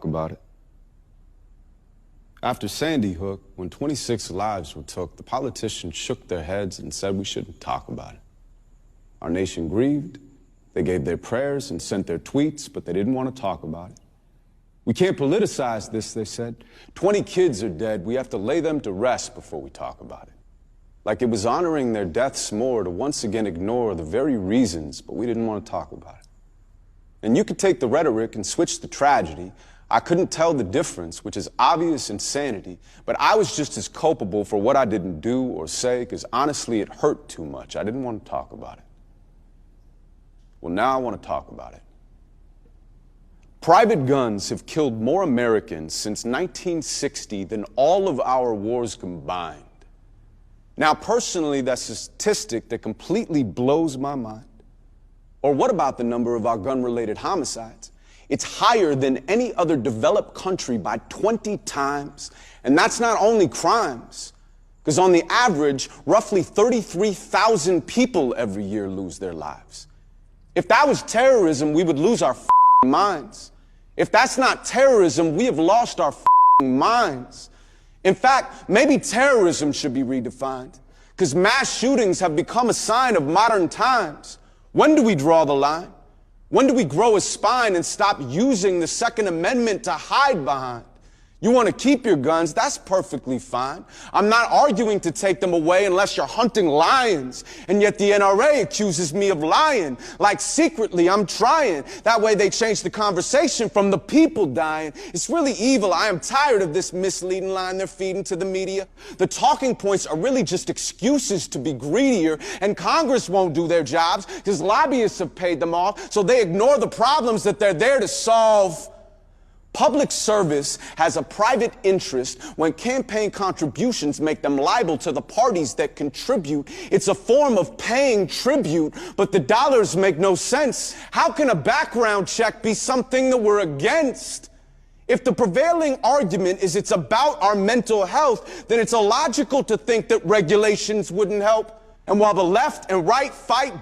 talk about it. After Sandy Hook, when 26 lives were took, the politicians shook their heads and said we shouldn't talk about it. Our nation grieved. They gave their prayers and sent their tweets, but they didn't want to talk about it. We can't politicize this, they said. 20 kids are dead. We have to lay them to rest before we talk about it. Like it was honoring their deaths more to once again ignore the very reasons, but we didn't want to talk about it. And you could take the rhetoric and switch the tragedy. I couldn't tell the difference, which is obvious insanity, but I was just as culpable for what I didn't do or say, because honestly, it hurt too much. I didn't want to talk about it. Well, now I want to talk about it. Private guns have killed more Americans since 1960 than all of our wars combined. Now, personally, that's a statistic that completely blows my mind. Or what about the number of our gun-related homicides? It's higher than any other developed country by 20 times. And that's not only crimes, because on the average, roughly 33,000 people every year lose their lives. If that was terrorism, we would lose our minds. If that's not terrorism, we have lost our minds. In fact, maybe terrorism should be redefined, because mass shootings have become a sign of modern times. When do we draw the line? When do we grow a spine and stop using the Second Amendment to hide behind? You want to keep your guns, that's perfectly fine. I'm not arguing to take them away unless you're hunting lions. And yet the NRA accuses me of lying. Like secretly, I'm trying. That way they change the conversation from the people dying. It's really evil. I am tired of this misleading line they're feeding to the media. The talking points are really just excuses to be greedier. And Congress won't do their jobs because lobbyists have paid them off. So they ignore the problems that they're there to solve. Public service has a private interest when campaign contributions make them liable to the parties that contribute. It's a form of paying tribute, but the dollars make no sense. How can a background check be something that we're against? If the prevailing argument is it's about our mental health, then it's illogical to think that regulations wouldn't help. And while the left and right fight